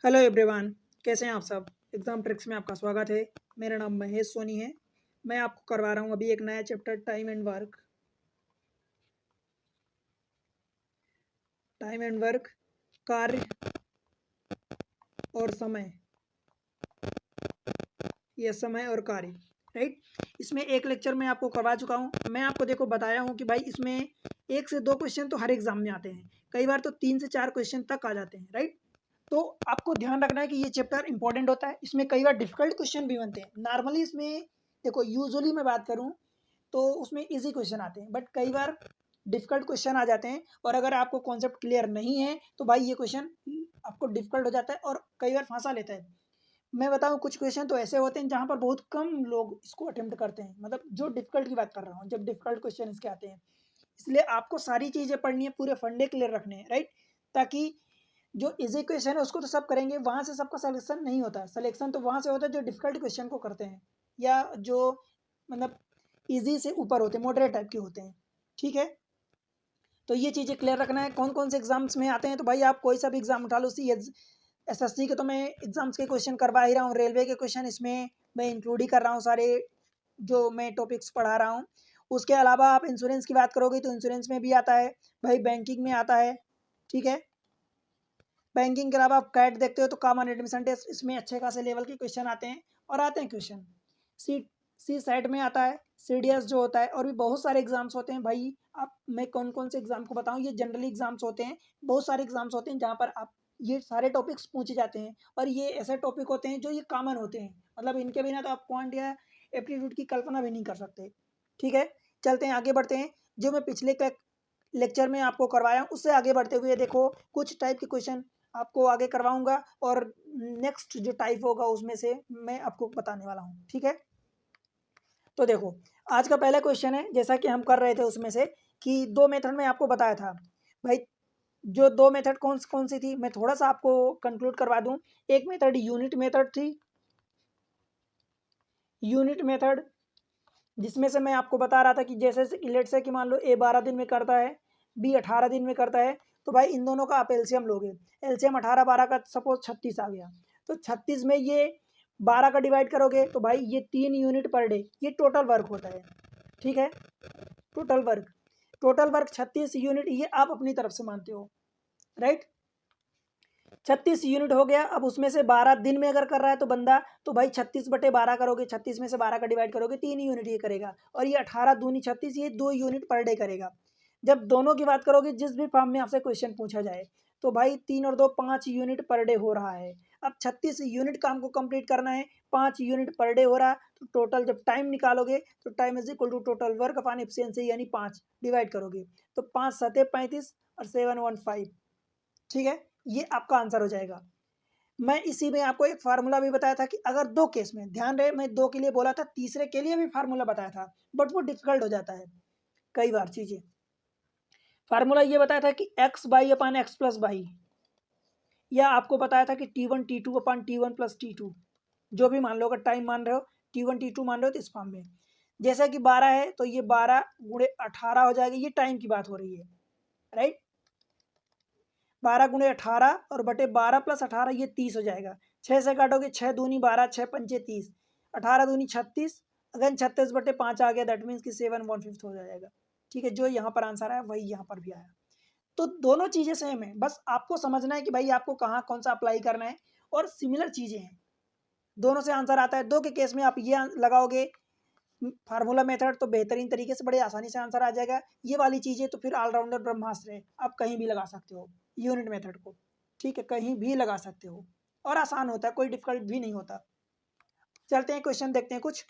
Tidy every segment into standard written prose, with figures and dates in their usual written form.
Hello everyone. कैसे हैं आप सब। एग्जाम ट्रिक्स में आपका स्वागत है। मेरा नाम महेश सोनी है। मैं आपको करवा रहा हूं अभी एक नया चैप्टर टाइम एंड वर्क, कार्य और समय। यह समय और कार्य, राइट। इसमें एक लेक्चर मैं आपको करवा चुका हूं। मैं आपको देखो बताया हूं कि भाई इसमें 1 से 2 क्वेश्चन तो हर एग्जाम में आते हैं, कई बार तो 3 से 4 क्वेश्चन तक आ जाते हैं, राइट। तो आपको ध्यान रखना है कि ये चैप्टर इंपॉर्टेंट होता है। इसमें कई बार डिफिकल्ट क्वेश्चन भी बनते हैं। नॉर्मली इसमें देखो, यूजुअली मैं बात करूं तो उसमें इजी क्वेश्चन आते हैं, बट कई बार डिफिकल्ट क्वेश्चन आ जाते हैं। और अगर आपको कॉन्सेप्ट क्लियर नहीं है तो भाई ये क्वेश्चन आपको डिफिकल्ट हो जाता है और कई बार फंसा लेता है। मैं बताऊं, कुछ क्वेश्चन तो ऐसे होते हैं जहां पर बहुत कम लोग इसको अटेम्प्ट करते हैं। मतलब जो डिफिकल्ट की बात कर रहा हूँ, जब डिफिकल्ट क्वेश्चन इसके आते हैं। इसलिए आपको सारी चीजें पढ़नी है, पूरे फंडे क्लियर रखने हैं, राइट। ताकि जो इजी क्वेश्चन है उसको तो सब करेंगे, वहां से सबका सिलेक्शन नहीं होता। सिलेक्शन तो वहां से होता है जो डिफिकल्ट क्वेश्चन को करते हैं, या जो मतलब इजी से ऊपर होते हैं, मॉडरेट टाइप के होते हैं, ठीक है। तो ये चीज़ें क्लियर रखना है। कौन कौन से एग्जाम्स में आते हैं, तो भाई आप कोई सा भी एग्जाम उठा लो। एसएससी के तो मैं एग्जाम्स के क्वेश्चन करवा ही रहा हूँ, रेलवे के क्वेश्चन इसमें मैं इंक्लूड ही कर रहा हूँ सारे, जो मैं टॉपिक्स पढ़ा रहा हूँ। उसके अलावा आप इंश्योरेंस की बात करोगे तो इंश्योरेंस में भी आता है, भाई बैंकिंग में आता है, ठीक है। बैंकिंग के अलावा आप कैट देखते हो तो कॉमन एडमिशन टेस्ट, इसमें अच्छे खासे लेवल के क्वेश्चन आते हैं। और आते हैं क्वेश्चन सी सी सेट में आता है, सीडीएस जो होता है, और भी बहुत सारे एग्जाम्स होते हैं भाई। आप मैं कौन कौन से एग्जाम को बताऊं, ये जनरली एग्जाम्स होते हैं। बहुत सारे एग्जाम्स होते हैं जहाँ पर आप ये सारे टॉपिक्स पूछे जाते हैं। और ये ऐसे टॉपिक होते हैं जो ये कॉमन होते हैं, मतलब इनके बिना तो आप क्वांट या एप्टीट्यूड की कल्पना भी नहीं कर सकते, ठीक है। चलते हैं, आगे बढ़ते हैं। जो मैं पिछले लेक्चर में आपको करवाया उससे आगे बढ़ते हुए देखो, कुछ टाइप के क्वेश्चन आपको आगे करवाऊंगा, और नेक्स्ट जो टाइप होगा उसमें से मैं आपको बताने वाला हूँ, ठीक है। तो देखो, आज का पहला क्वेश्चन है, जैसा कि हम कर रहे थे उसमें से, कि 2 मेथड में आपको बताया था भाई। जो 2 मेथड कौन कौन सी थी, मैं थोड़ा सा आपको कंक्लूड करवा दूं। एक मेथड यूनिट मेथड थी, यूनिट मेथड, जिसमें से मैं आपको बता रहा था कि जैसे लेट से कि मान लो ए 12 दिन में करता है, बी 18 दिन में करता है। तो भाई इन दोनों का आप एलसीएम लोगे, एलसीएम 18 12 का सपोज 36 आ गया। तो 36 में ये 12 का डिवाइड करोगे तो भाई ये 3 यूनिट पर डे, ये टोटल वर्क होता है, ठीक है। टोटल वर्क 36 यूनिट, ये आप अपनी तरफ से मानते हो, राइट। 36 यूनिट हो गया। अब उसमें से 12 दिन में अगर कर रहा है तो बंदा, तो भाई 36/12 करोगे, 36 में से 12 का डिवाइड करोगे, 3 यूनिट ये करेगा। और ये 18 दूनी 36, ये 2 यूनिट पर डे करेगा। जब दोनों की बात करोगे, जिस भी फॉर्म में आपसे क्वेश्चन पूछा जाए, तो भाई 3 और 2 5 यूनिट पर डे हो रहा है। अब 36 यूनिट काम को कंप्लीट करना है, 5 यूनिट पर डे हो रहा है। तो टोटल जब टाइम निकालोगे तो time is equal to total work upon efficiency, यानी 5 डिवाइड करोगे तो 5 7 35 और 7 1 5, ठीक है। ये आपका आंसर हो जाएगा। मैं इसी में आपको एक फार्मूला भी बताया था कि अगर 2 केस में, ध्यान रहे मैं 2 के लिए बोला था, तीसरे के लिए भी फार्मूला बताया था, बट वो डिफिकल्ट हो जाता है कई बार चीजें। फार्मूला ये बताया था कि x by upon x plus by, या आपको बताया था कि T1 T2 अपान T1 प्लस T2, जो भी मान लो, अगर टाइम मान रहे हो T1 T2 मान रहे हो तो इस फॉर्म में। जैसा कि 12 है तो ये 12 × 18 हो जाएगा, ये टाइम की बात हो रही है, राइट। 12 × 18 और बटे 12 प्लस 18, ये 30 हो जाएगा। 6 से काटोगे, 6 दूनी 12, 6 पंचे 30, 18 दूनी 36, अगेन 36/5 आ गया, दैट मीन्स कि 7 1/5 हो जाएगा, ठीक है। जो यहाँ पर आंसर आया वही यहाँ पर भी आया। तो दोनों चीजें सेम है, बस आपको समझना है कि भाई आपको कहाँ कौन सा अप्लाई करना है, और सिमिलर चीजें हैं, दोनों से आंसर आता है। 2 के केस में आप ये लगाओगे फार्मूला मेथड तो बेहतरीन तरीके से, बड़े आसानी से आंसर आ जाएगा। ये वाली चीजें तो फिर ऑलराउंडर ब्रह्मास्त्र है, आप कहीं भी लगा सकते हो यूनिट मेथड को, ठीक है, कहीं भी लगा सकते हो, और आसान होता है, कोई डिफिकल्ट भी नहीं होता। चलते हैं क्वेश्चन देखते हैं कुछ।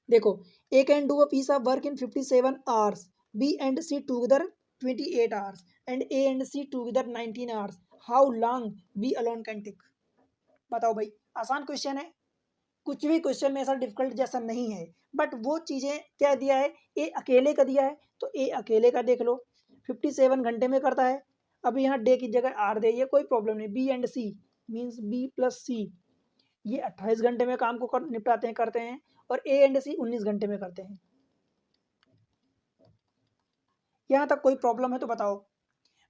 देखो, A can do a piece of work in 57 hours, B and C together 28 hours, and A and C together 19 hours, how long B alone can take. बताओ भाई, आसान क्वेश्चन है, कुछ भी क्वेश्चन में ऐसा डिफिकल्ट जैसा नहीं है, बट वो चीज़ें क्या दिया है, ए अकेले का दिया है, तो ए अकेले का देख लो, 57 घंटे में करता है। अब यहाँ डे की जगह आर दे, ये कोई प्रॉब्लम नहीं। B and C means B plus C, ये 28 घंटे में काम को निपटाते हैं, करते हैं। और ए एंड सी 19 घंटे में करते हैं। यहाँ तक कोई प्रॉब्लम है तो बताओ।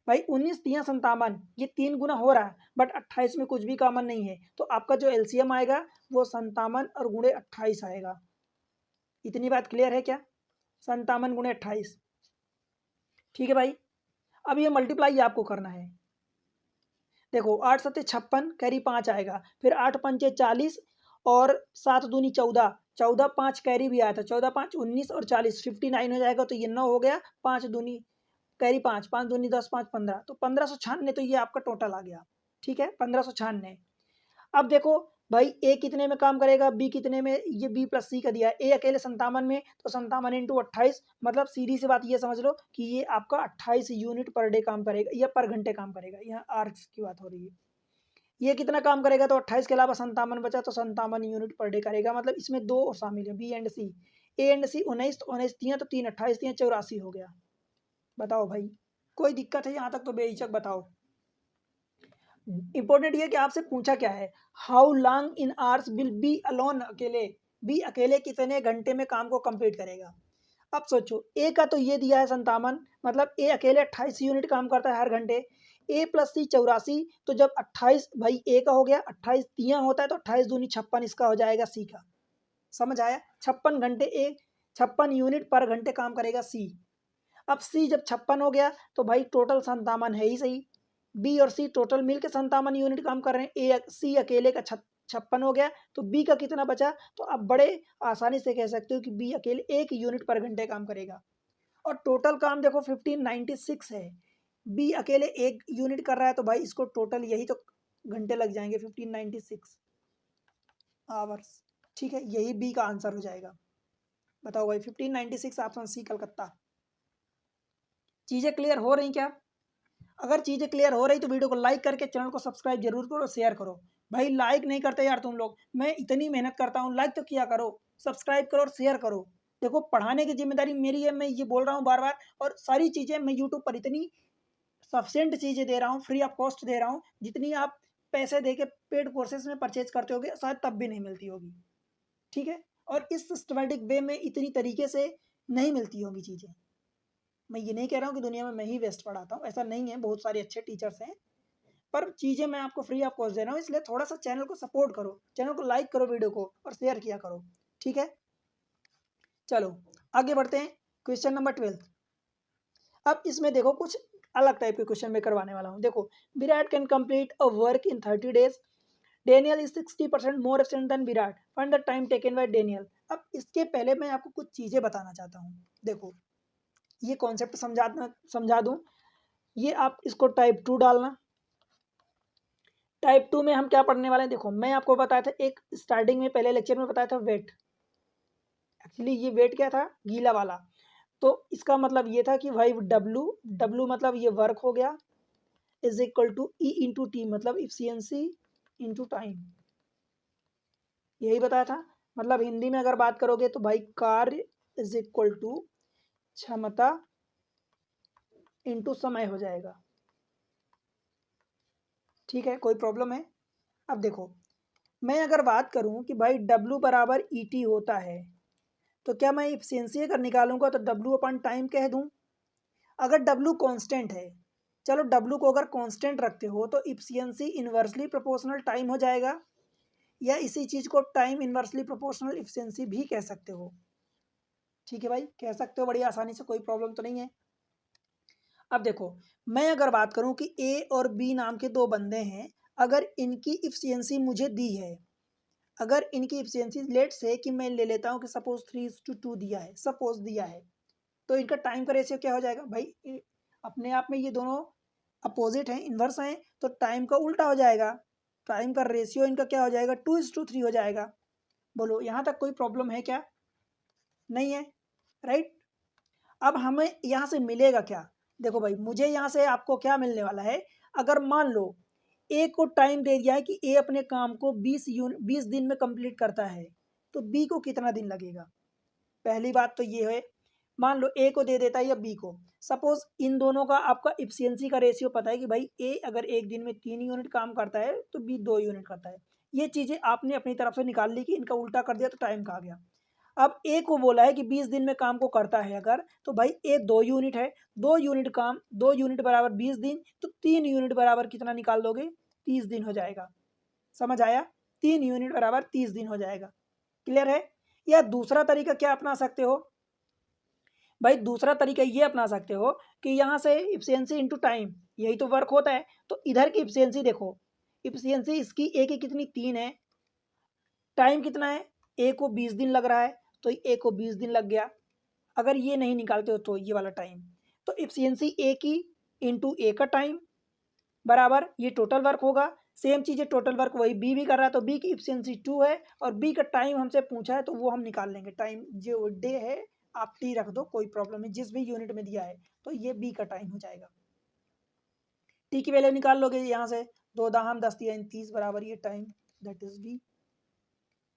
भाई 19 तियां 57, ये 3 गुना हो रहा है, बट 28 में कुछ भी कॉमन नहीं है, तो आपका जो एलसीएम आएगा वो 57 और गुणे 28 आएगा। इतनी बात क्लियर है क्या? 57 गुणे 28। ठीक है भाई, अब ये मल्टीप्लाई आपको करना है। देखो 8 सत्ते 56, कैरी 5 आएगा, फिर 8 पंचे 40 और 7 दूनी 14, 14 5 कैरी भी आया था, 14 5 19 और 40 59 हो जाएगा, तो ये 9 हो गया, 5 दूनी कैरी 5, 5 दूनी 10, 5 15, तो 1596, तो ये आपका टोटल आ गया। ठीक है, 1596। अब देखो भाई ए कितने में काम करेगा, बी कितने में, ये बी प्लस सी का दिया है, ए अकेले 57 में, तो 57 इंटू 28, मतलब सीधी सी बात ये समझ लो कि ये आपका 28 यूनिट पर डे काम करेगा या पर घंटे काम करेगा, यहाँ आवर्स की बात हो रही है। ये कितना काम करेगा, तो 28 के अलावा 57 बचा, तो 57 यूनिट पर डे करेगा, मतलब इसमें दो और शामिल है, B and C. A and C 19, तो 19 तियां तो 3 28 तियां 84 हो गया। बताओ भाई, कोई दिक्कत है यहाँ तक तो बेहिचक बताओ। इंपॉर्टेंट ये कि आपसे पूछा क्या है, how long in hours will be alone, अकेले बी अकेले कितने घंटे में काम को कंप्लीट करेगा। अब सोचो ए का तो ये दिया है 57, मतलब ए अकेले 28 यूनिट काम करता है हर घंटे, ए प्लस सी 84, तो जब 28 भाई ए का हो गया, 28 तियां होता है, तो 28 दूनी 56, इसका हो जाएगा सी का। समझ आया? 56 घंटे ए, 56 यूनिट पर घंटे काम करेगा सी। अब सी जब 56 हो गया, तो भाई टोटल 57 है ही सही, बी और सी टोटल मिलकर 57 यूनिट काम कर रहे हैं, ए सी अकेले का 56 हो गया, तो बी का कितना बचा, तो आप बड़े आसानी से कह सकते हो कि बी अकेले 1 यूनिट पर घंटे काम करेगा। और टोटल काम देखो 1596 है, बी अकेले 1 यूनिट कर रहा है, तो भाई इसको टोटल यही तो घंटे लग जाएंगे 1596 आवर्स। ठीक है, यही बी का आंसर हो जाएगा। बताओ भाई 1596 ऑप्शन सी कलकत्ता। चीजें क्लियर हो रही क्या? अगर चीजें क्लियर हो रही तो वीडियो को लाइक करके चैनल को सब्सक्राइब जरूर करो, शेयर करो। भाई लाइक नहीं करते यार तुम लोग, मैं इतनी मेहनत करता हूँ, लाइक तो किया करो, सब्सक्राइब करो और शेयर करो। देखो पढ़ाने की जिम्मेदारी मेरी है, मैं ये बोल रहा हूँ बार बार, और सारी चीजें मैं यूट्यूब पर इतनी सफिशिएंट चीजें दे रहा हूँ, फ्री ऑफ कॉस्ट दे रहा हूँ, जितनी आप पैसे दे के पेड कोर्सेज में परचेज करते होगे शायद तब भी नहीं मिलती होगी। ठीक है, और इस सिस्टमेटिक वे में इतनी तरीके से नहीं मिलती होगी चीजें। मैं ये नहीं कह रहा हूँ कि दुनिया में मैं ही बेस्ट पढ़ाता हूँ, ऐसा नहीं है, बहुत सारे अच्छे टीचर्स हैं, पर चीज़ें मैं आपको फ्री ऑफ कॉस्ट दे रहा हूँ, इसलिए थोड़ा सा चैनल को सपोर्ट करो, चैनल को लाइक करो, वीडियो को और शेयर किया करो। ठीक है, चलो आगे बढ़ते हैं। Question number 12। अब इसमें देखो कुछ अलग टाइप के क्वेश्चन में करवाने वाला हूँ। देखो, Virat can complete a work in 30 days, Daniel is 60% more efficient then Virat, find the time taken by Daniel. अब इसके पहले मैं आपको कुछ चीज़ें बताना चाहता हूँ। देखो ये कॉन्सेप्ट समझा दूँ, ये आप इसको टाइप 2 डालना। टाइप 2 में हम क्या पढ़ने वाले हैं, देखो मैं आपको बताया था एक स्टार्टिंग में पहले लेक्चर में बताया था वेट। एक्चुअली ये वेट क्या था, गीला वाला, तो इसका मतलब ये था कि भाई डब्लू मतलब ये वर्क हो गया, is equal to E into T, मतलब इफिशियंसी इंटू टाइम, यही बताया था। मतलब हिंदी में अगर बात करोगे तो भाई कार्य इज इक्वल टू क्षमता इंटू समय हो जाएगा। ठीक है, कोई प्रॉब्लम है? अब देखो मैं अगर बात करूं कि भाई W बराबर ET होता है, तो क्या मैं इफिशियंसी अगर निकालूंगा तो W अपन टाइम कह दूं। अगर W कांस्टेंट है, चलो W को अगर कांस्टेंट रखते हो तो इफिशियंसी इन्वर्सली प्रोपोर्शनल टाइम हो जाएगा, या इसी चीज को टाइम इन्वर्सली प्रोपोर्शनल इफिशियंसी भी कह सकते हो। ठीक है भाई, कह सकते हो बड़ी आसानी से, कोई प्रॉब्लम तो नहीं है। अब देखो मैं अगर बात करूं कि A और B नाम के दो बंदे हैं, अगर इनकी इफिशियंसी मुझे दी है, अगर इनकी इफिशियंसी लेट से कि मैं ले लेता हूं कि सपोज 3:2 दिया है, सपोज दिया है, तो इनका टाइम का रेशियो क्या हो जाएगा भाई, अपने आप में ये दोनों अपोजिट हैं, इन्वर्स हैं, तो टाइम का उल्टा हो जाएगा, टाइम का रेशियो इनका क्या हो जाएगा, 2:3 हो जाएगा। बोलो यहाँ तक कोई प्रॉब्लम है क्या? नहीं है, राइट। अब हमें यहाँ से मिलेगा क्या, देखो भाई मुझे यहाँ से आपको क्या मिलने वाला है, अगर मान लो ए को टाइम दे दिया है कि ए अपने काम को 20 दिन में कंप्लीट करता है, तो बी को कितना दिन लगेगा। पहली बात तो ये है, मान लो ए को दे देता है या बी को, सपोज इन दोनों का आपका इफिशियंसी का रेशियो पता है कि भाई ए अगर एक दिन में 3 यूनिट काम करता है तो बी 2 यूनिट करता है। ये चीज़ें आपने अपनी तरफ से निकाल ली कि इनका उल्टा कर दिया तो टाइम का आ गया। अब ए को बोला है कि 20 दिन में काम को करता है अगर, तो भाई ए 2 यूनिट है, 2 यूनिट काम, 2 यूनिट बराबर 20 दिन, तो 3 यूनिट बराबर कितना निकाल दोगे, 30 दिन हो जाएगा। समझ आया, 3 यूनिट बराबर 30 दिन हो जाएगा। क्लियर है। या दूसरा तरीका क्या अपना सकते हो भाई, दूसरा तरीका ये अपना सकते हो कि यहाँ से इफिशियंसी इंटू टाइम, यही तो वर्क होता है, तो इधर की इफिशियंसी देखो, इफिशियंसी इसकी ए की कितनी 3 है, टाइम कितना है, ए को 20 दिन लग रहा है, तो ए को 20 दिन लग गया। अगर ये नहीं निकालते हो तो ये वाला टाइम, तो इफिशियंसी ए की इंटू ए का टाइम बराबर ये टोटल वर्क होगा। सेम चीज़ है, टोटल वर्क वही बी भी कर रहा है, तो बी की इफिशियंसी 2 है और बी का टाइम हमसे पूछा है तो वो हम निकाल लेंगे। टाइम जो डे है आप टी रख दो, कोई प्रॉब्लम नहीं, जिस भी यूनिट में दिया है, तो ये बी का टाइम हो जाएगा। टी की वैल्यू निकाल लोगे यहाँ से, 2 दाहम 10 3 30 बराबर ये टाइम, दैट इज बी।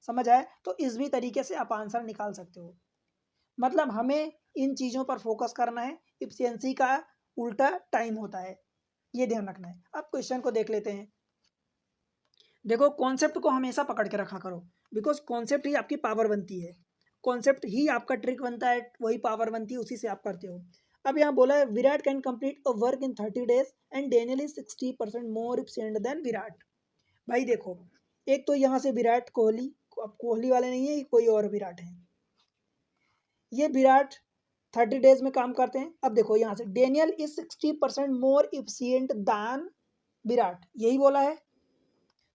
समझ आए, तो इस भी तरीके से आप आंसर निकाल सकते हो। मतलब हमें इन चीज़ों पर फोकस करना है, इफिशियंसी का उल्टा टाइम होता है, ये ध्यान रखना है। अब क्वेश्चन को देख लेते हैं। देखो कॉन्सेप्ट को हमेशा पकड़ के रखा करो, बिकॉज कॉन्सेप्ट ही आपकी पावर बनती है, कॉन्सेप्ट ही आपका ट्रिक बनता है, वही पावर बनती है, उसी से आप करते हो। अब यहाँ बोला है Virat can complete a work in 30 days and Daniel is 60% more efficient then Virat. भाई देखो, एक तो यहाँ से विराट कोहली, अब कोहली वाले नहीं है, कोई और विराट है, ये विराट 30 डेज में काम करते हैं। अब देखो यहाँ से Daniel is 60% more efficient than Virat, यही बोला है।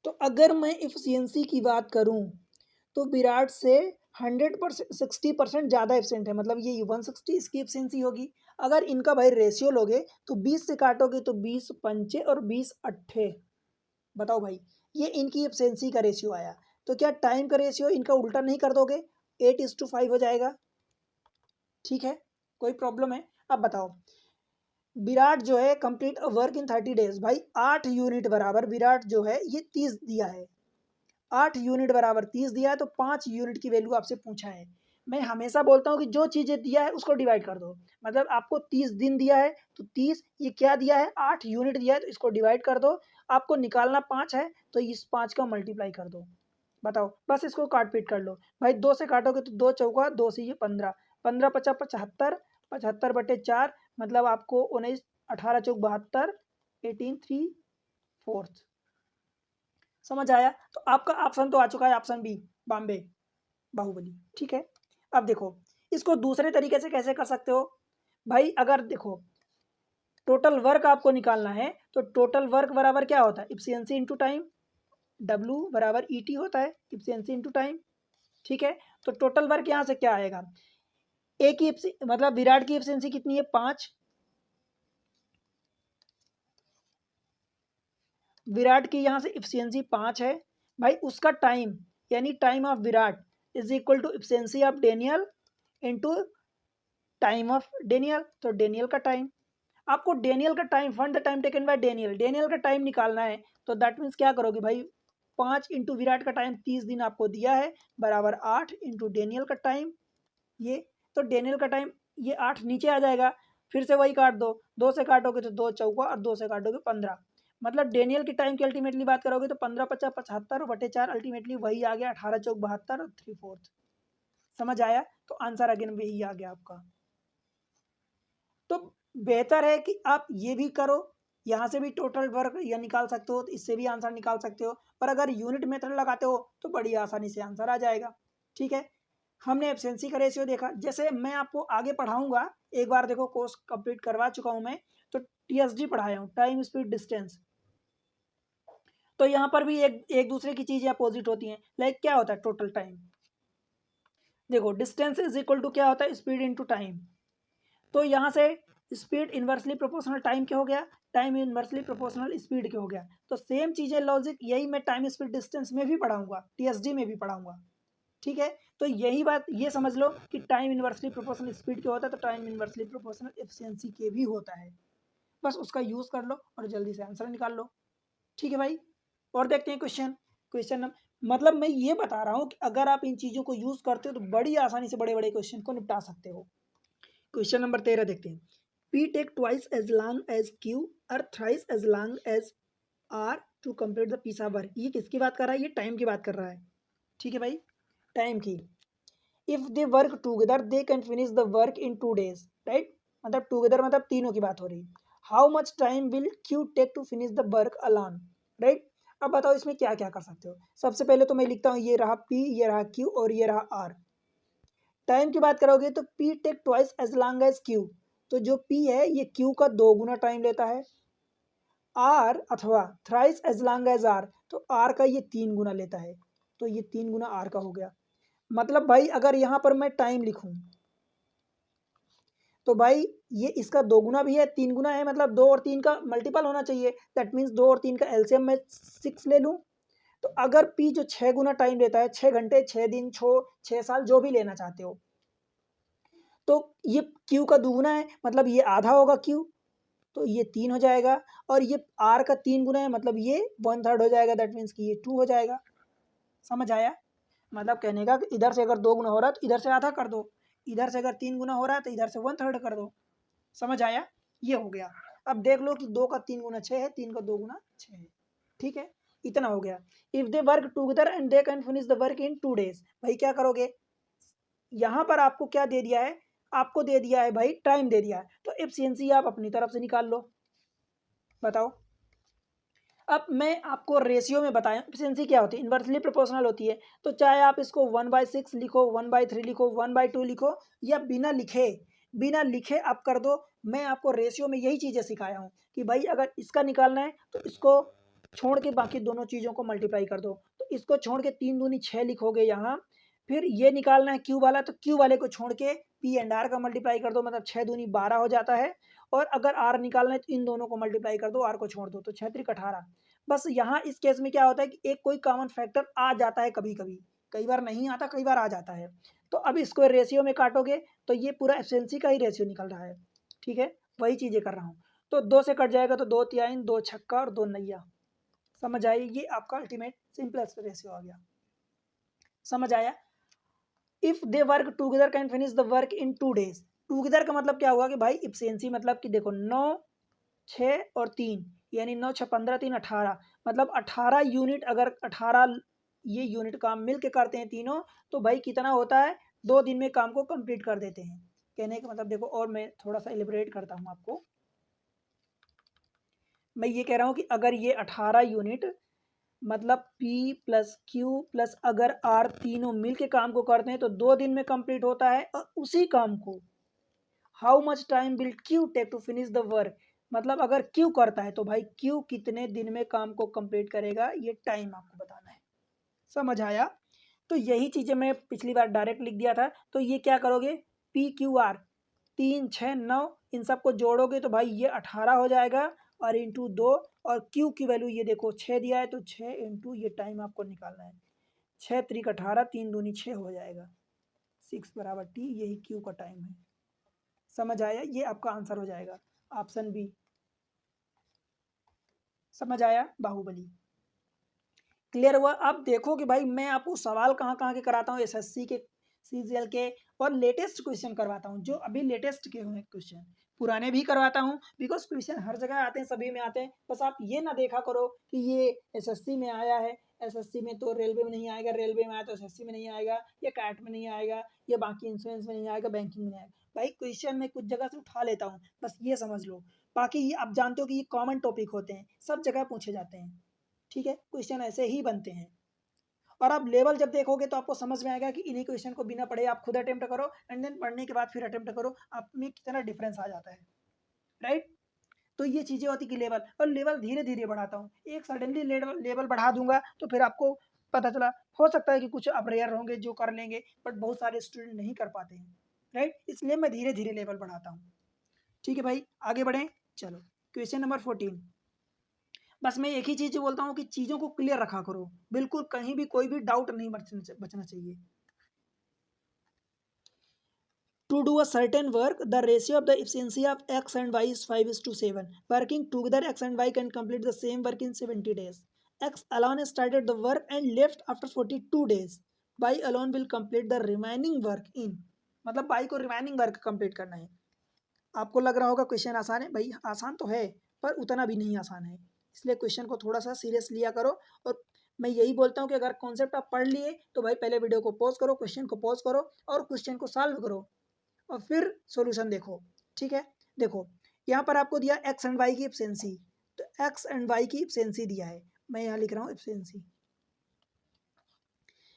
तो अगर मैं इफिशियंसी की बात करूं तो विराट से 100% 60% ज़्यादा एफिशिएंट है, मतलब ये 160 इसकी एफिशिएंसी होगी। अगर इनका भाई रेशियो लोगे तो 20 से काटोगे तो 20 पंचे और 20 अट्ठे, बताओ भाई, ये इनकी एफिशिएंसी का रेशियो आया। तो क्या टाइम का रेशियो इनका उल्टा नहीं कर दोगे, 8:5 हो जाएगा। ठीक है, कोई प्रॉब्लम है। अब बताओ, विराट जो है कंप्लीट वर्क इन 30 डेज, भाई 8 यूनिट बराबर विराट जो है ये 30 दिया है, 8 यूनिट बराबर 30 दिया है, तो 5 यूनिट की वैल्यू आपसे पूछा है। मैं हमेशा बोलता हूँ कि जो चीज़ें दिया है उसको डिवाइड कर दो, मतलब आपको 30 दिन दिया है तो 30, ये क्या दिया है 8 यूनिट दिया है, तो इसको डिवाइड कर दो। आपको निकालना 5 है तो इस 5 का मल्टीप्लाई कर दो। बताओ, बस इसको काट पीट कर लो भाई, 2 से काटोगे तो 2 चौका 2 से ये 15, 15 पचा 75, 75/4, मतलब आपको 19, 18 चौक 72, 18 3/4। समझ आया, तो आपका ऑप्शन तो आ चुका है, ऑप्शन बी, बॉम्बे बाहुबली। ठीक है। अब देखो इसको दूसरे तरीके से कैसे कर सकते हो भाई, अगर देखो टोटल वर्क आपको निकालना है तो टोटल वर्क बराबर क्या होता है, इफिशियंसी इंटू टाइम, डब्ल्यू बराबर ई टी होता है, इफिशियंसी इंटू टाइम। ठीक है, तो टोटल वर्क यहाँ से क्या आएगा, ए की मतलब विराट की इफिशियंसी कितनी है 5, विराट की यहाँ से इफिशियंसी 5 है भाई, उसका टाइम यानी time of Virat is equal to efficiency of Daniel into time of Daniel, तो डेनियल का टाइम, आपको डेनियल का time, find the time taken by Daniel, Daniel का टाइम निकालना है। तो दैट मीन्स क्या करोगे भाई, 5 इंटू विराट का टाइम 30 दिन आपको दिया है, बराबर 8 इंटू डेनियल का टाइम, ये, तो डेनियल का टाइम ये 8 नीचे आ जाएगा, फिर से वही काट दो, 2 से काटोगे तो 2 चौका और 2 से काटोगे 15, मतलब डेनियल की टाइम की अल्टीमेटली बात करोगे तो 15 50 75/4, अल्टीमेटली वही आ गया, 18 चौक 72 और 3/4। समझ आया, तो आंसर अगेन वही आ गया आपका। तो बेहतर है कि आप ये भी करो, यहाँ से भी टोटल वर्क या निकाल सकते हो, तो इससे भी आंसर निकाल सकते हो, पर अगर यूनिट मेथड लगाते हो तो बड़ी आसानी से आंसर आ जाएगा। ठीक है, हमने एफिशिएंसी का रेशियो देखा, जैसे मैं आपको आगे पढ़ाऊंगा, एक बार देखो कोर्स कंप्लीट करवा चुका हूं मैं, तो टीएसडी पढ़ाया हूँ, टाइम स्पीड डिस्टेंस। तो यहाँ पर भी एक एक दूसरे की चीजें अपोजिट होती हैं, लाइक क्या होता है टोटल टाइम, देखो डिस्टेंस इज इक्वल टू क्या होता है, स्पीड इंटू टाइम। तो यहाँ से स्पीड इन्वर्सली प्रोपोर्शनल टाइम क्या हो गया, टाइम इन्वर्सली प्रोपोर्शनल स्पीड क्या हो गया। तो सेम चीज़ें लॉजिक यही मैं टाइम स्पीड डिस्टेंस में भी पढ़ाऊंगा, टीएसडी में भी पढ़ाऊंगा। ठीक है, तो यही बात ये समझ लो कि टाइम इन्वर्सली प्रोपोर्शनल स्पीड क्या होता है, तो टाइम इन्वर्सली प्रोपोर्शनल एफिशिएंसी के भी होता है। बस उसका यूज़ कर लो और जल्दी से आंसर निकाल लो। ठीक है भाई, और देखते हैं क्वेश्चन। क्वेश्चन मतलब मैं ये बता रहा हूँ कि अगर आप इन चीज़ों को यूज़ करते हो तो बड़ी आसानी से बड़े बड़े क्वेश्चन को निपटा सकते हो। क्वेश्चन नंबर 13 देखते हैं। P take twice as long as Q और thrice as long as R to complete the piece of work. ये किसकी बात कर रहा है, ये टाइम की बात कर रहा है। ठीक है भाई, टाइम की। If they work together they can finish the work in 2 days, right. मतलब टूगेदर मतलब तीनों की बात हो रही। How much time will Q take to finish the work alone, right. अब बताओ इसमें क्या क्या कर सकते हो। सबसे पहले तो मैं लिखता हूँ, ये रहा P, ये रहा Q और ये रहा R। टाइम की बात करोगे तो P take twice as long as Q, तो जो P है ये Q का 2 गुना टाइम लेता है। R अथवा thrice as long as R, तो R का ये 3 गुना लेता है, तो ये 3 गुना R का हो गया। मतलब भाई अगर यहाँ पर मैं टाइम लिखूं तो भाई ये इसका 2 गुना भी है, 3 गुना है, मतलब 2 और 3 का मल्टीपल होना चाहिए। दैट मीन्स 2 और 3 का एलसीएम मैं 6 ले लूँ। तो अगर पी जो 6 गुना टाइम लेता है, 6 घंटे, 6 दिन, 6 साल, जो भी लेना चाहते हो, तो ये क्यू का दुगुना है, मतलब ये आधा होगा क्यू, तो ये 3 हो जाएगा। और ये आर का 3 गुना है, मतलब ये 1/3 हो जाएगा। दैट मीन्स कि ये 2 हो जाएगा। समझ आया। मतलब कहने का कि इधर से अगर 2 गुना हो रहा है तो इधर से आधा कर दो, इधर से अगर 3 गुना हो रहा है तो इधर से 1/3 कर दो। समझ आया। ये हो गया। अब देख लो कि 2 का 3 गुना 6 है, 3 का 2 गुना 6 है। ठीक है, इतना हो गया। If they work together and they can finish the work in 2 days, भाई क्या करोगे। यहाँ पर आपको क्या दे दिया है, आपको दे दिया है भाई टाइम दे दिया है, तो एफिशिएंसी आप अपनी तरफ से निकाल लो। बताओ। अब मैं आपको रेशियो में बताया एफिशिएंसी क्या होती है, इन्वर्सली प्रोपोर्शनल होती है। तो चाहे आप इसको 1/6 लिखो, 1/3 लिखो, 1/2 लिखो, या बिना लिखे आप कर दो। मैं आपको रेशियो में यही चीज़ें सिखाया हूँ कि भाई अगर इसका निकालना है तो इसको छोड़ के बाकी दोनों चीज़ों को मल्टीप्लाई कर दो। तो इसको छोड़ के 3 दूनी 6 लिखोगे यहाँ। फिर ये निकालना है क्यू वाला, तो क्यू वाले को छोड़ के पी एंड आर का मल्टीप्लाई कर दो, मतलब 6 दूनी 12 हो जाता है। और अगर आर निकालना है तो इन दोनों को मल्टीप्लाई कर दो, आर को छोड़ दो, तो 6 त्रिक 18। बस यहाँ इस केस में क्या होता है कि एक कोई कॉमन फैक्टर आ जाता है कभी कभी, कई बार नहीं आता, कई बार आ जाता है। तो अब इसको रेशियो में काटोगे तो ये पूरा एफिशिएंसी का ही रेशियो निकल रहा है। ठीक है, वही चीज़ें कर रहा हूँ। तो 2 से कट जाएगा तो 2 तिहाई, 2 छक्का और 2 नैया। समझ आई। ये आपका अल्टीमेट सिंपलेस्ट रेशियो आ गया। समझ आया। If they work together can finish the work in 2 days। Together का मतलब क्या हुआ कि भाई इफिशिएंसी, मतलब कि देखो 9, 6 और 3, यानी 9 6 15 3 18, मतलब 18 यूनिट, अगर 18 ये यूनिट काम मिल के करते हैं तीनों, तो भाई कितना होता है, 2 दिन में काम को कंप्लीट कर देते हैं। कहने का मतलब देखो, और मैं थोड़ा सा एलिब्रेट करता हूँ आपको। मैं ये कह रहा हूँ कि अगर ये 18 यूनिट, मतलब P प्लस Q प्लस अगर R तीनों मिल के काम को करते हैं तो 2 दिन में कंप्लीट होता है। और उसी काम को how much time will Q take to finish the work, मतलब अगर Q करता है तो भाई Q कितने दिन में काम को कंप्लीट करेगा, ये टाइम आपको बताना है। समझ आया। तो यही चीज़ें मैं पिछली बार डायरेक्ट लिख दिया था। तो ये क्या करोगे, PQR 3 6 9, इन सबको जोड़ोगे तो भाई ये 18 हो जाएगा, और इंटू 2, और Q की वैल्यू ये देखो 6 दिया है, तो 6 इंटू ये टाइम आपको निकालना है। 6 त्रिक 18, 3 दूनी 6 हो जाएगा, 6 बराबर T, यही Q का टाइम है। समझ आया। ये आपका आंसर हो जाएगा, ऑप्शन बी। समझ आया बाहुबली। क्लियर हुआ। अब देखो कि भाई मैं आपको सवाल कहाँ कहाँ के कराता हूँ, एसएससी के, सीजीएल के, और लेटेस्ट क्वेश्चन करवाता हूँ, जो अभी लेटेस्ट के हुए क्वेश्चन। पुराने भी करवाता हूँ, बिकॉज क्वेश्चन हर जगह आते हैं, सभी में आते हैं। बस आप ये ना देखा करो कि ये एसएससी में आया है, एसएससी में तो रेलवे में नहीं आएगा, रेलवे में आया तो एसएससी में नहीं आएगा, या कैट में नहीं आएगा, या बाकी इंश्योरेंस में नहीं आएगा, बैंकिंग में नहीं आएगा। भाई क्वेश्चन में कुछ जगह से उठा लेता हूँ, बस ये समझ लो। बाकी ये आप जानते हो कि ये कॉमन टॉपिक होते हैं, सब जगह पूछे जाते हैं। ठीक है, क्वेश्चन ऐसे ही बनते हैं। और आप लेवल जब देखोगे तो आपको समझ में आएगा कि इन्हीं क्वेश्चन को बिना पढ़े आप खुद अटेम्प्ट करो, एंड देन पढ़ने के बाद फिर अटेम्प्ट करो, आप में कितना डिफरेंस आ जाता है। राइट। तो ये चीज़ें होती कि लेवल, और लेवल धीरे धीरे बढ़ाता हूँ। एक सडनली लेवल बढ़ा दूंगा तो फिर आपको पता चला, हो सकता है कि कुछ आप रेयर होंगे जो कर लेंगे, बट बहुत सारे स्टूडेंट नहीं कर पाते हैं। राइट, इसलिए मैं धीरे धीरे लेवल बढ़ाता हूँ। ठीक है भाई, आगे बढ़ें। चलो, क्वेश्चन नंबर 14। बस मैं एक ही चीज़ बोलता हूँ कि चीज़ों को क्लियर रखा करो, बिल्कुल कहीं भी कोई भी डाउट नहीं बचना चाहिए। To do a certain work, the ratio of the efficiency of x and y is 5:7. Working together, x and y can complete the same work in 70 days. X alone started the work and left after 42 days. Y alone will complete the remaining work in, मतलब y को remaining work complete करना है। आपको लग रहा होगा question आसान है, भाई आसान तो है, पर उतना भी नहीं आसान है। इसलिए क्वेश्चन को थोड़ा सा सीरियस लिया करो, और मैं यही बोलता हूँ कि अगर कॉन्सेप्ट आप पढ़ लिए तो भाई पहले वीडियो को पॉज करो, क्वेश्चन को पॉज करो और क्वेश्चन को सॉल्व करो और फिर सॉल्यूशन देखो। ठीक है, देखो यहाँ पर आपको दिया एक्स एंड वाई की एफिशिएंसी, तो एक्स एंड वाई की एफिशिएंसी दिया है, मैं यहाँ लिख रहा हूँ एफिशिएंसी।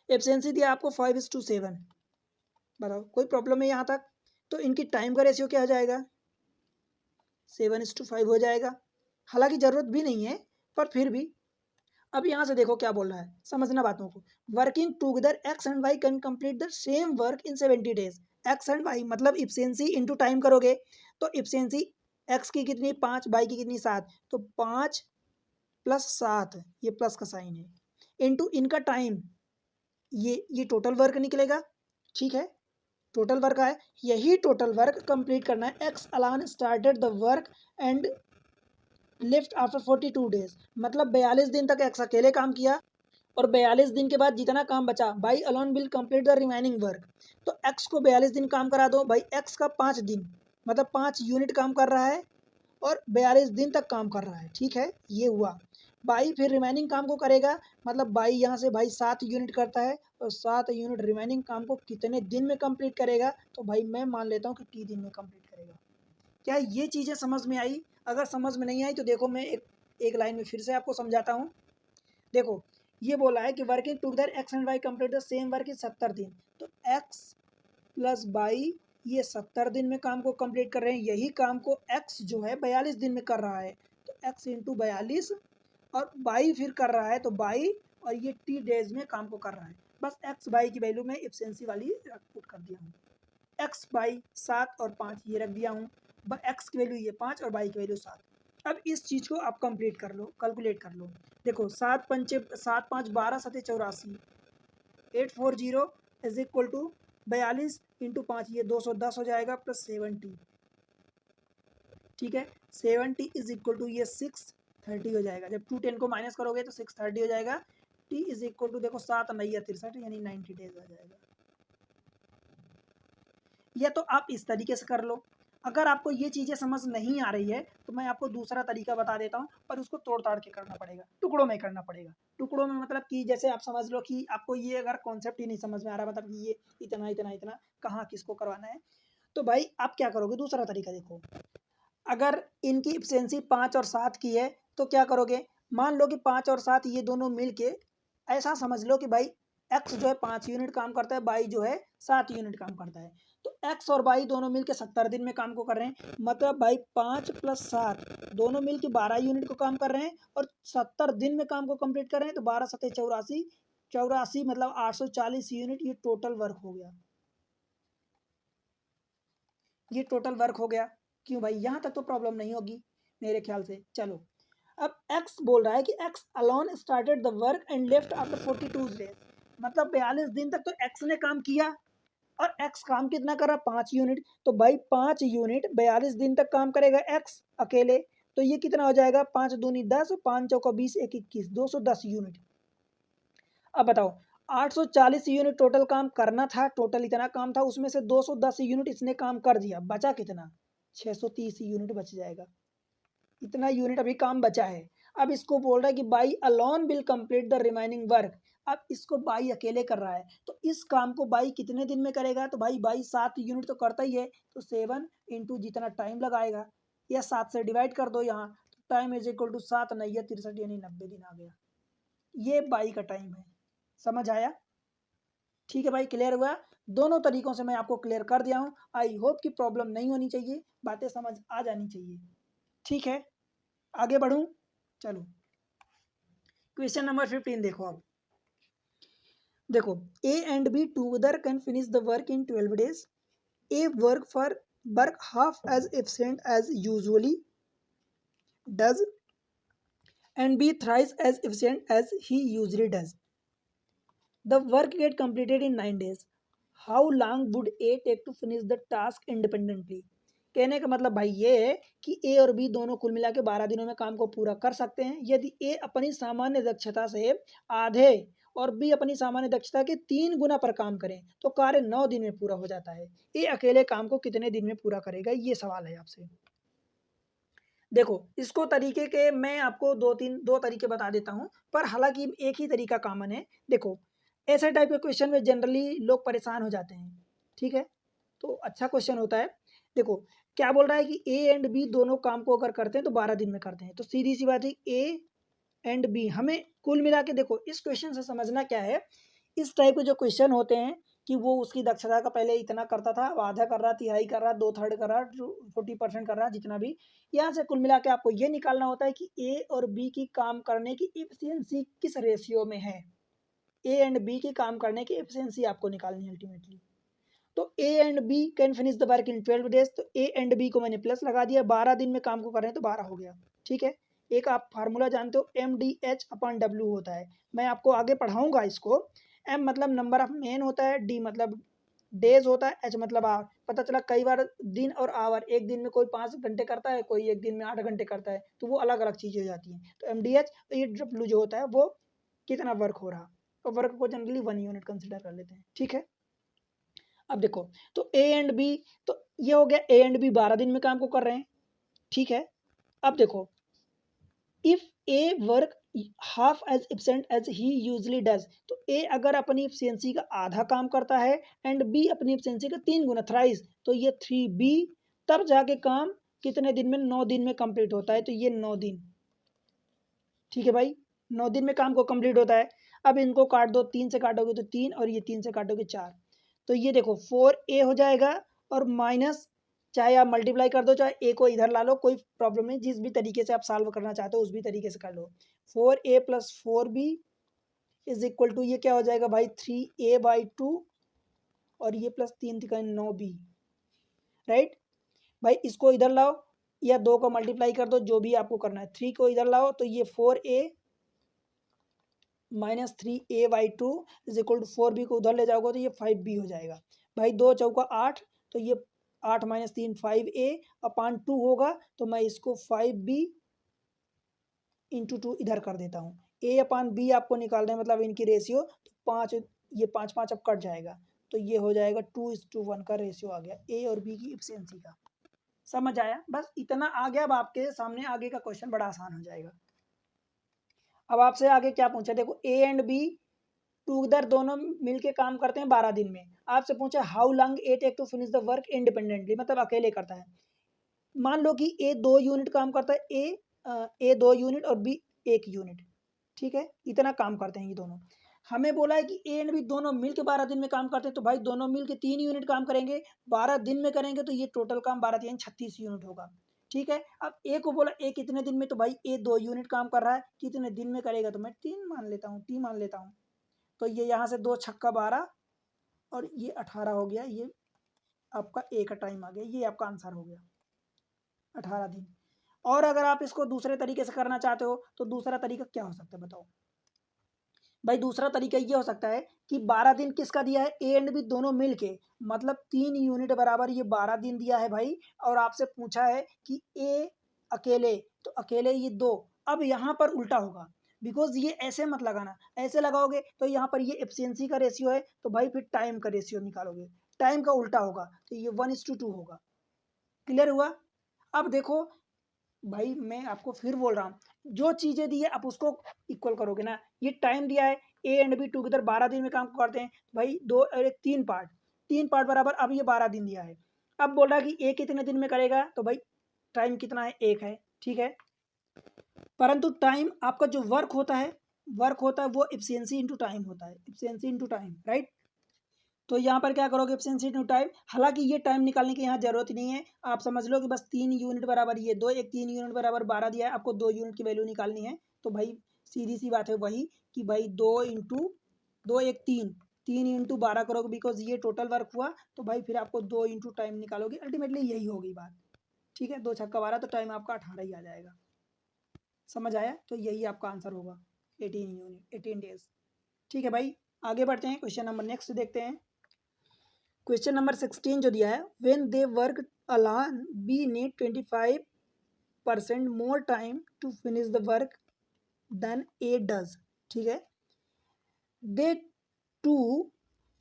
एफिशिएंसी दिया आपको 5:7। बताओ कोई प्रॉब्लम है यहाँ तक? तो इनकी टाइम का रेशियो क्या हो जाएगा? 7:5 हो जाएगा। हालांकि जरूरत भी नहीं है पर फिर भी। अब यहाँ से देखो क्या बोल रहा है, समझना बातों को। Working together X and Y can complete the same work in 70 days. X and Y मतलब इफिशिएंसी इंटू टाइम करोगे तो इफिशिएंसी एक्स की कितनी 5, वाई की कितनी 7, तो 5 + 7, ये प्लस का साइन है, इंटू इनका टाइम, ये टोटल वर्क निकलेगा। ठीक है, टोटल वर्क है, यही टोटल वर्क कंप्लीट करना है। एक्स अलान started the work and lift after 42 days, मतलब 42 दिन तक एक्स अकेले काम किया और 42 दिन के बाद जितना काम बचा by alone will complete the remaining work. तो एक्स को 42 दिन काम करा दो भाई, एक्स का 5 दिन मतलब 5 यूनिट काम कर रहा है और 42 दिन तक काम कर रहा है। ठीक है, ये हुआ। बाई फिर रिमेनिंग काम को करेगा, मतलब बाई यहाँ से भाई 7 यूनिट करता है और 7 यूनिट रिमेनिंग काम को कितने दिन में कंप्लीट करेगा? तो भाई मैं मान लेता हूँ कि टी दिन में कंप्लीट करेगा। क्या ये चीज़ें समझ में आई? अगर समझ में नहीं आई तो देखो मैं एक लाइन में फिर से आपको समझाता हूँ। देखो ये बोला है कि working together X and Y complete the same work in 70 दिन, तो एक्स प्लस वाई ये 70 दिन में काम को कंप्लीट कर रहे हैं। यही काम को एक्स जो है 42 दिन में कर रहा है, तो एक्स इंटू 42 और वाई फिर कर रहा है तो वाई, और ये टी डेज में काम को कर रहा है। बस एक्स वाई की वैल्यू में एफिशिएंसी वाली पुट कर दिया हूँ। एक्स बाई 7 और 5 ये रख दिया हूँ, एक्स की वैल्यू ये 5 और वाई की वैल्यू 7। अब इस चीज़ को आप कंप्लीट कर लो, कैलकुलेट कर लो। देखो 7 पंचे 7 5 12 7 84, 840 इज इक्वल टू 42 इंटू 5, ये 210 हो जाएगा प्लस 70। ठीक है, 70 इज इक्वल टू ये 630 हो जाएगा। जब 210 को माइनस करोगे तो 630 हो जाएगा। टी इज इक्वल टू देखो 7 9 63 यानी 90 डेज आ जाएगा। या तो आप इस तरीके से कर लो। अगर आपको ये चीज़ें समझ नहीं आ रही है तो मैं आपको दूसरा तरीका बता देता हूँ, पर उसको तोड़ ताड़ के करना पड़ेगा, टुकड़ों में करना पड़ेगा। टुकड़ों में मतलब कि जैसे आप समझ लो कि आपको ये अगर कॉन्सेप्ट ही नहीं समझ में आ रहा, मतलब कि ये इतना इतना इतना कहाँ किसको करवाना है, तो भाई आप क्या करोगे, दूसरा तरीका देखो। अगर इनकी एफिशिएंसी 5 और 7 की है तो क्या करोगे, मान लो कि 5 और 7 ये दोनों मिल के ऐसा समझ लो कि भाई एक्स जो है 5 यूनिट काम करता है, वाई जो है 7 यूनिट काम करता है। तो एक्स और वाई दोनों मिलके 70 दिन में काम को कर रहे हैं, मतलब भाई 5 + 7 दोनों मिलके 12 यूनिट को काम कर रहे हैं और 70 दिन में काम को कंप्लीट कर रहे हैं। तो 12 7 84, 84 मतलब 840 यूनिट, ये टोटल वर्क हो गया। ये टोटल वर्क हो गया। क्यों भाई, यहाँ तक तो प्रॉब्लम नहीं होगी मेरे ख्याल से। चलो अब एक्स बोल रहा है कि x alone started the work and left after 42 days, मतलब 42 दिन तक तो एक्स ने काम किया और एक्स काम कितना कर रहा, 5 यूनिट। तो भाई 5 यूनिट 42 दिन तक काम करेगा एक्स अकेले, तो ये कितना हो जाएगा, 5 दूनी 10, 5 चौका 20, 1 21, 210 यूनिट। अब बताओ 840 यूनिट टोटल काम करना था, टोटल इतना काम था, उसमें से 210 यूनिट इसने काम कर दिया, बचा कितना, 630 यूनिट बच जाएगा। इतना यूनिट अभी काम बचा है। अब इसको बोल रहा है कि by alone will complete the remaining work. अब इसको बाई अकेले कर रहा है, तो इस काम को बाई कितने दिन में करेगा, तो भाई बाई 7 यूनिट तो करता ही है, तो 7 इंटू जितना टाइम लगाएगा या 7 से डिवाइड कर दो यहाँ, तो टाइम इज इक्वल टू 7 9 63 यानी 90 दिन आ गया। ये बाई का टाइम है। समझ आया? ठीक है भाई, क्लियर हुआ? दोनों तरीकों से मैं आपको क्लियर कर दिया हूँ। आई होप कि प्रॉब्लम नहीं होनी चाहिए, बातें समझ आ जानी चाहिए। ठीक है, आगे बढ़ूं? चलो क्वेश्चन नंबर 15 देखो। अब देखो A and B together can finish the work in 12 days. A work half as efficient as usually does and be thrice as efficient as he usually does. The work get completed in 9 days. How long would A take to finish the task independently? कहने का मतलब भाई ये है कि ए और B दोनों कुल मिला के 12 दिनों में काम को पूरा कर सकते हैं। यदि ए अपनी सामान्य दक्षता से आधे और बी अपनी सामान्य दक्षता के 3 गुना पर काम करें तो कार्य 9 दिन में पूरा हो जाता है। ए अकेले काम को कितने दिन में पूरा करेगा, ये सवाल है आपसे। देखो इसको तरीके के मैं आपको दो तरीके बता देता हूँ, पर हालांकि एक ही तरीका कॉमन है। देखो ऐसे टाइप के क्वेश्चन में जनरली लोग परेशान हो जाते हैं, ठीक है, तो अच्छा क्वेश्चन होता है। देखो क्या बोल रहा है कि ए एंड बी दोनों काम को अगर करते हैं तो 12 दिन में करते हैं, तो सीधी सी बात है ए एंड बी हमें कुल मिला के, देखो इस क्वेश्चन से समझना क्या है, इस टाइप के जो क्वेश्चन होते हैं कि वो उसकी दक्षता का पहले इतना करता था, अब आधा कर रहा, तिहाई कर रहा, दो थर्ड कर रहा, 40% कर रहा, जितना भी, यहाँ से कुल मिला के आपको ये निकालना होता है कि ए और बी की काम करने की एफिशिएंसी किस रेशियो में है। ए एंड बी की काम करने की एफिशिएंसी आपको निकालनी है अल्टीमेटली। तो A and B can finish the work in 12 days, तो ए एंड बी को मैंने प्लस लगा दिया, 12 दिन में काम को कर रहे हैं तो 12 हो गया, ठीक है। एक आप फार्मूला जानते हो MDH/W होता है, मैं आपको आगे पढ़ाऊंगा इसको। M मतलब नंबर ऑफ मैन होता है, D मतलब डेज होता है, H मतलब आवर। पता चला कई बार दिन और आवर, एक दिन में कोई 5 घंटे करता है, कोई एक दिन में 8 घंटे करता है, तो वो अलग अलग चीज़ें हो जाती हैं। तो MDH, तो ये W जो होता है वो कितना वर्क हो रहा, तो वर्क को जनरली 1 यूनिट कंसिडर कर लेते हैं, ठीक है। अब देखो तो ए एंड बी, तो ये हो गया ए एंड बी 12 दिन में काम को कर रहे हैं, ठीक है। अब देखो if A work half as efficient as he usually does, तो ए अगर अपनी एफिशिएंसी का आधा काम करता है एंड बी अपनी एफिशिएंसी का 3 गुना थ्राइस, तो ये 3B तब जाके काम कितने दिन में, 9 दिन में कंप्लीट होता है, तो ये 9 दिन, ठीक है भाई, 9 दिन में काम को कंप्लीट होता है। अब इनको काट दो, 3 से काटोगे तो 3, और ये 3 से काटोगे 4, तो ये देखो 4A हो जाएगा, और माइनस, चाहे आप मल्टीप्लाई कर दो चाहे ए को इधर ला लो, कोई प्रॉब्लम नहीं, जिस भी तरीके से आप सॉल्व करना चाहते हो उस भी तरीके से कर लो। 4A + 4B is equal to, ये क्या हो जाएगा भाई, 3A/2, और ये प्लस 3 का 9B, राइट भाई। इसको इधर लाओ या 2 को मल्टीप्लाई कर दो, जो भी आपको करना है, 3 को इधर लाओ तो ये 4A - 3A/2 is equal to 4B को उधर ले जाओगे तो ये 5B हो जाएगा भाई। 2 चौका 8, तो ये 8 - 3 5A/2 होगा, तो मैं इसको 5B × 2 इधर कर देता हूँ। A/B आपको निकालना है, मतलब इनकी रेशियो, तो 5, ये 5 5 अब कट जाएगा, तो ये हो जाएगा 2:1 का रेशियो आ गया ए और बी की एफिशिएंसी का। समझ आया, बस इतना आ गया। अब आपके सामने आगे का क्वेश्चन बड़ा आसान हो जाएगा। अब आपसे आगे क्या पूछा, देखो ए एंड बी टूगेदर दोनों मिलके काम करते हैं 12 दिन में। आपसे पूछा how long A take to finish the work independently, मतलब अकेले करता है। मान लो कि ए 2 यूनिट काम करता है, ए 2 यूनिट और बी 1 यूनिट, ठीक है, इतना काम करते हैं ये दोनों। हमें बोला है कि ए एंड बी दोनों मिलके 12 दिन में काम करते हैं, तो भाई दोनों मिलके 3 यूनिट काम करेंगे, 12 दिन में करेंगे, तो ये टोटल काम 12 3 36 यूनिट होगा, ठीक है। अब ए को बोला ए कितने दिन में, तो भाई ए 2 यूनिट काम कर रहा है, कितने दिन में करेगा, तो मैं 3 मान लेता हूँ, टी मान लेता हूँ। तो ये यहाँ से 2 छक्का 12 और ये 18 हो गया, ये आपका ए का टाइम आ गया, ये आपका आंसर हो गया 18 दिन। और अगर आप इसको दूसरे तरीके से करना चाहते हो तो दूसरा तरीका क्या हो सकता है बताओ भाई। दूसरा तरीका ये हो सकता है कि 12 दिन किसका दिया है, ए एंड बी दोनों मिल के, मतलब 3 यूनिट बराबर ये 12 दिन दिया है भाई। और आपसे पूछा है कि ए अकेले, तो अकेले ये 2। अब यहाँ पर उल्टा होगा, बिकॉज ये ऐसे मत लगाना, ऐसे लगाओगे तो यहाँ पर ये एफिशिएंसी का रेशियो है, तो भाई फिर टाइम का रेशियो निकालोगे, टाइम का उल्टा होगा, तो ये 1:2 होगा। क्लियर हुआ। अब देखो भाई मैं आपको फिर बोल रहा हूँ, जो चीजें दी है आप उसको इक्वल करोगे ना। ये टाइम दिया है, ए एंड बी टुगेदर 12 दिन में काम करते हैं भाई, 2 और 1 3 पार्ट बराबर, अब ये 12 दिन दिया है। अब बोल रहा है कि ए कितने दिन में करेगा, तो भाई टाइम कितना है, 1 है, ठीक है। परंतु टाइम आपका जो वर्क होता है वो एफिशिएंसी इंटू टाइम होता है, एफिशिएंसी इंटू टाइम, राइट। तो यहाँ पर क्या करोगे, एफिशिएंसी टू टाइम। हालांकि ये टाइम निकालने की यहाँ जरूरत नहीं है, आप समझ लो कि बस 3 यूनिट बराबर ये 2, एक 3 यूनिट बराबर 12 दिया है, आपको 2 यूनिट की वैल्यू निकालनी है। तो भाई सीधी सी बात है वही कि भाई 2 × 2 1 3, 3 × 12 करोगे, बिकॉज ये टोटल वर्क हुआ, तो भाई फिर आपको 2 × टाइम निकालोगे, अल्टीमेटली यही होगी बात, ठीक है। 2 छक्का 12, तो टाइम आपका 18 ही आ जाएगा। समझ आया, तो यही आपका आंसर होगा 18 डेज, ठीक है भाई। आगे बढ़ते हैं, क्वेश्चन नंबर नेक्स्ट देखते हैं। क्वेश्चन नंबर 16 जो दिया है, when they work alone B need 25% more time to finish the work than A does, ठीक है। They to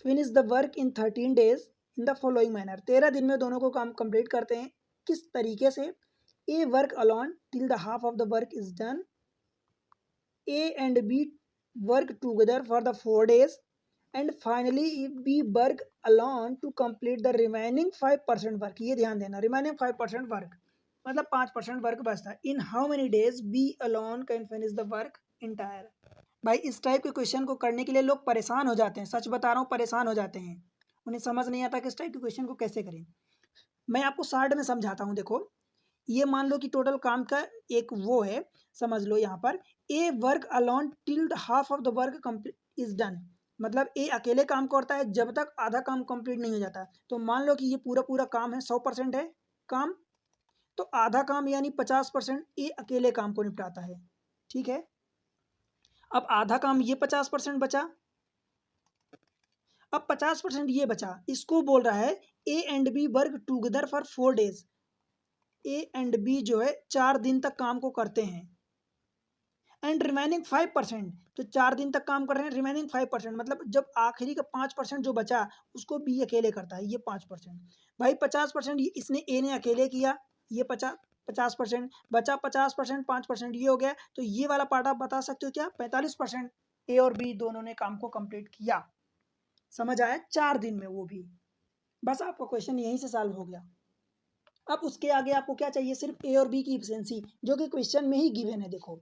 finish the work in 13 days in the following manner, 13 दिन में दोनों को काम कंप्लीट करते हैं, किस तरीके से। A work alone till the half of the work is done, A and B work together for the 4 days, and finally B work alone to complete the remaining 5% work. ये ध्यान देना, रिमेनिंग 5% वर्क मतलब 5% work बचता है। In how many days B alone can finish the work entire. भाई इस type के question को करने के लिए लोग परेशान हो जाते हैं, सच बता रहा हूँ, परेशान हो जाते हैं, उन्हें समझ नहीं आता कि इस टाइप के क्वेश्चन को कैसे करें। मैं आपको शार्ट में समझाता हूँ। देखो ये मान लो कि टोटल काम का एक वो है, समझ लो यहाँ पर A work alone till the half of the work complete is done, मतलब ए अकेले काम करता है जब तक आधा काम कंप्लीट नहीं हो जाता। तो मान लो कि ये पूरा पूरा काम है, 100% है काम, तो आधा काम यानी 50% ए अकेले काम को निपटाता है। ठीक है, अब आधा काम ये 50% बचा, अब 50% ये बचा, इसको बोल रहा है A and B work together for 4 days। A and B जो है 4 दिन तक काम को करते हैं, एंड रिमेनिंग 5%, तो 4 दिन तक काम कर रहे हैं, रिमेनिंग 5% मतलब जब आखिरी का 5% जो बचा उसको बी अकेले करता है, ये 5%। भाई 50% इसने ए ने अकेले किया, ये 50% बचा, 50% 5% ये हो गया, तो ये वाला पार्ट आप बता सकते हो क्या, 45% ए और बी दोनों ने काम को कंप्लीट किया। समझ आया, 4 दिन में, वो भी। बस आपका क्वेश्चन यहीं से सॉल्व हो गया। अब उसके आगे आपको क्या चाहिए, सिर्फ ए और बी की इफिशिएंसी, जो कि क्वेश्चन में ही गिवन है। देखो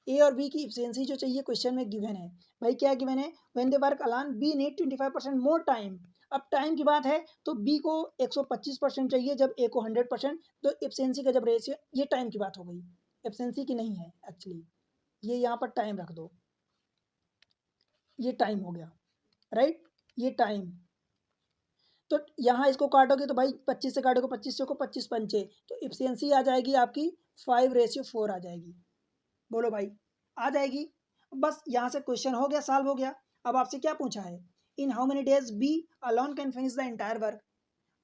ए और बी की इफिशिएंसी जो चाहिए क्वेश्चन में गिवन है। भाई क्या गिवन है, when they work alone B need 25% more time. अब टाइम की बात है तो बी को 125% चाहिए जब ए को 100%, तो इफिशिएंसी का जब रेशियो, ये टाइम की बात हो गई, इफिशिएंसी की नहीं है एक्चुअली, ये यहाँ पर टाइम रख दो, ये टाइम हो गया, राइट, ये टाइम। तो यहाँ इसको काटोगे तो भाई 25 से काटोगे, 25 को 25 पंचे, तो इफिशिएंसी आ जाएगी आपकी 5:4 आ जाएगी। बोलो भाई, आ जाएगी। बस यहाँ से क्वेश्चन हो गया, सॉल्व हो गया। अब आपसे क्या पूछा है, in how many days B alone can finish the entire work.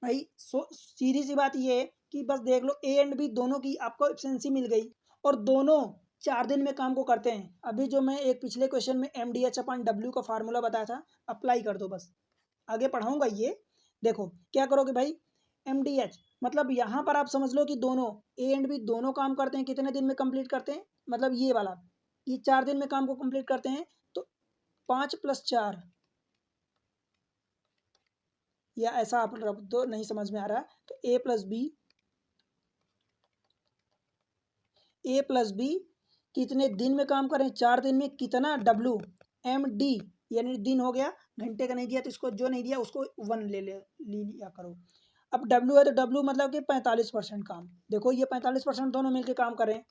भाई सीधी सी बात ये है कि बस देख लो ए एंड बी दोनों की आपको एफिशिएंसी मिल गई, और दोनों 4 दिन में काम को करते हैं। अभी जो मैं एक पिछले क्वेश्चन में MDH/W का फार्मूला बताया था, अप्लाई कर दो बस, आगे पढ़ाऊंगा ये। देखो क्या करोगे भाई, MDH मतलब यहाँ पर आप समझ लो कि दोनों ए एंड बी दोनों काम करते हैं, कितने दिन में कंप्लीट करते हैं, मतलब ये वाला, ये 4 दिन में काम को कंप्लीट करते हैं, तो 5 + 4, या ऐसा आप रख दो, नहीं समझ में आ रहा तो ए प्लस बी कितने दिन में काम करें, 4 दिन में, कितना W, MD यानी दिन हो गया, घंटे का नहीं दिया तो इसको, जो नहीं दिया उसको 1 ले लिया करो। अब W है तो W मतलब कि 45% काम। देखो ये 45% दोनों मिलकर काम कर रहे हैं।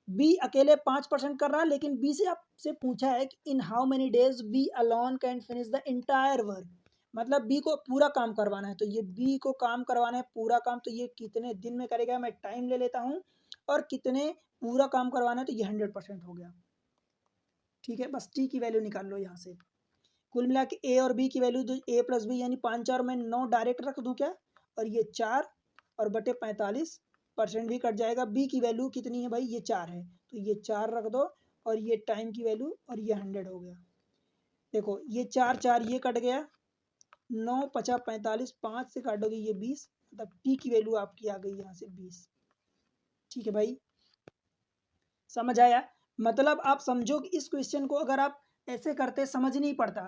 बी अकेले 5% कर रहा है, लेकिन बी से आपसे पूछा है कि in how many days B alone can finish the entire work, मतलब बी को पूरा काम करवाना है, तो ये बी को काम करवाना है पूरा काम, तो ये कितने दिन में करेगा, मैं टाइम ले लेता हूँ, और कितने पूरा काम करवाना है, तो ये 100% हो गया। ठीक है, बस टी की वैल्यू निकाल लो यहाँ से। कुल मिला के ए और बी की वैल्यू, तो ए प्लस बी यानी 5 4 में 9 डायरेक्ट रख दूँ क्या, और ये 4 और बटे 45% भी कट जाएगा। बी की वैल्यू कितनी है भाई, ये 4 है, तो ये 4 रख दो, और ये टाइम की वैल्यू, और ये 100 हो गया। देखो ये 4 4 ये कट गया, 9 × 5 = 45, 5 से काटोगे ये 20, मतलब टी की वैल्यू आपकी आ गई यहाँ से 20। ठीक है भाई, समझ आया। मतलब आप समझो कि इस क्वेश्चन को अगर आप ऐसे करते समझ नहीं पड़ता,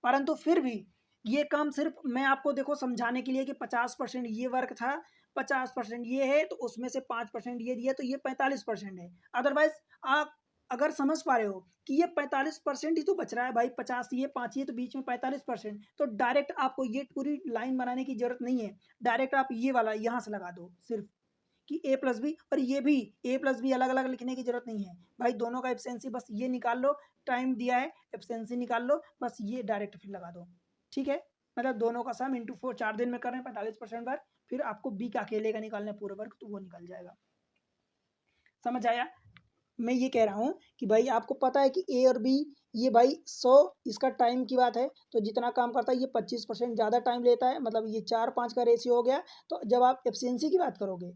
परंतु फिर भी ये काम सिर्फ मैं आपको देखो समझाने के लिए कि 50% ये वर्क था, 50% ये है, तो उसमें से 5% ये दिया, तो ये 45% है। अदरवाइज आप अगर समझ पा रहे हो कि ये 45% ही तो बच रहा है भाई, 50 ये 5 ये, तो बीच में 45%, तो डायरेक्ट आपको ये पूरी लाइन बनाने की जरूरत नहीं है, डायरेक्ट आप ये वाला यहाँ से लगा दो सिर्फ, कि ए प्लस बी, और ये भी ए प्लस बी अलग अलग लिखने की जरूरत नहीं है भाई, दोनों का एफिशिएंसी बस ये निकाल लो, टाइम दिया है एफिशिएंसी निकाल लो, बस ये डायरेक्ट फिर लगा दो। ठीक है, मतलब दोनों का सम इंटू 4, 4 दिन में कर रहे हैं 45% वर्क, फिर आपको बी का अकेले का निकालना है पूरा वर्क, तो वो निकल जाएगा। समझ आया। मैं ये कह रहा हूँ कि भाई आपको पता है कि ए और बी, ये भाई 100 इसका टाइम की बात है, तो जितना काम करता है ये 25% ज़्यादा टाइम लेता है, मतलब ये 4 5 का रेशियो हो गया। तो जब आप एफिशिएंसी की बात करोगे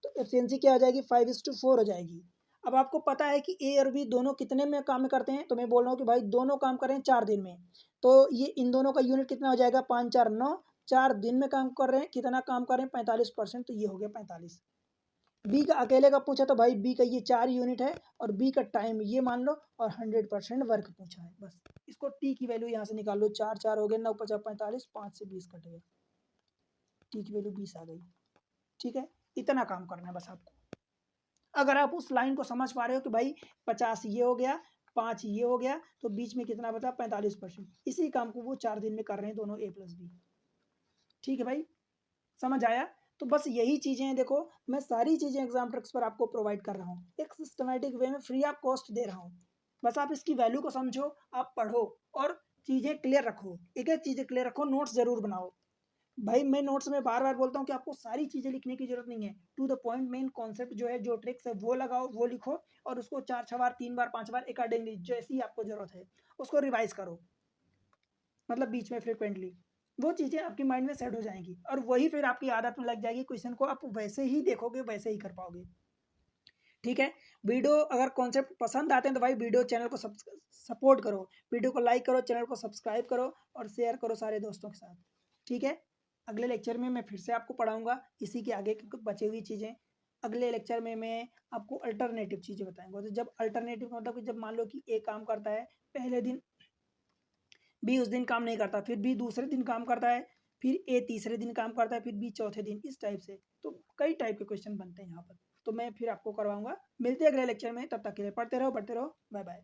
तो एफिशिएंसी क्या हो जाएगी, 5:4 हो जाएगी। अब आपको पता है कि ए और बी दोनों कितने में काम करते हैं, तो मैं बोल रहा हूँ कि भाई दोनों काम करें 4 दिन में, तो ये इन दोनों का यूनिट कितना हो जाएगा, 5 4 9, 4 दिन में काम कर रहे हैं, कितना काम कर रहे हैं 45%, तो ये हो गया 45। बी का अकेले का पूछा तो भाई बी का ये 4 यूनिट है और बी का टाइम ये मान लो और 100% वर्क पूछा है। बस इसको टी की वैल्यू यहाँ से निकाल लो, 4 4 हो गए, 9 5 45, 5 से 20 कट गया, टी की वैल्यू 20 आ गई। ठीक है, इतना काम करना है बस आपको। अगर आप उस लाइन को समझ पा रहे हो कि भाई 50 ये हो गया, 5 ये हो गया, तो बीच में कितना बचा 45%, इसी काम को वो 4 दिन में कर रहे हैं दोनों ए प्लस बी। ठीक है भाई, समझ आया? तो बस यही चीज़ें हैं, देखो मैं सारी चीज़ें एग्जाम ट्रिक्स पर आपको प्रोवाइड कर रहा हूँ, एक सिस्टमेटिक वे में फ्री ऑफ कॉस्ट दे रहा हूँ। बस आप इसकी वैल्यू को समझो, आप पढ़ो और चीज़ें क्लियर रखो, एक एक चीज़ें क्लियर रखो, नोट्स जरूर बनाओ। भाई मैं नोट्स में बार बार बोलता हूँ कि आपको सारी चीज़ें लिखने की जरूरत नहीं है, to the point main concept जो है, जो ट्रिक्स है वो लगाओ, वो लिखो और उसको 4 6 बार 3 बार 5 बार अकॉर्डिंगली जैसी आपको जरूरत है उसको रिवाइज करो, मतलब बीच में फ्रिक्वेंटली वो चीज़ें आपकी माइंड में सेट हो जाएंगी और वही फिर आपकी आदत में लग जाएगी, क्वेश्चन को आप वैसे ही देखोगे वैसे ही कर पाओगे। ठीक है, वीडियो अगर कॉन्सेप्ट पसंद आते हैं तो भाई वीडियो चैनल को सपोर्ट करो, वीडियो को लाइक करो, चैनल को सब्सक्राइब करो और शेयर करो सारे दोस्तों के साथ। ठीक है, अगले लेक्चर में मैं फिर से आपको पढ़ाऊंगा इसी के आगे की बची हुई चीज़ें। अगले लेक्चर में मैं आपको अल्टरनेटिव चीज़ें बताऊंगा, तो जब अल्टरनेटिव मतलब कि जब मान लो कि ए काम करता है पहले दिन, बी उस दिन काम नहीं करता, फिर बी दूसरे दिन काम करता है, फिर ए तीसरे दिन काम करता है, फिर बी चौथे दिन, इस टाइप से तो कई टाइप के क्वेश्चन बनते हैं यहाँ पर। तो मैं फिर आपको करवाऊंगा, मिलते हैं अगले लेक्चर में, तब तक के लिए पढ़ते रहो, बाय बाय।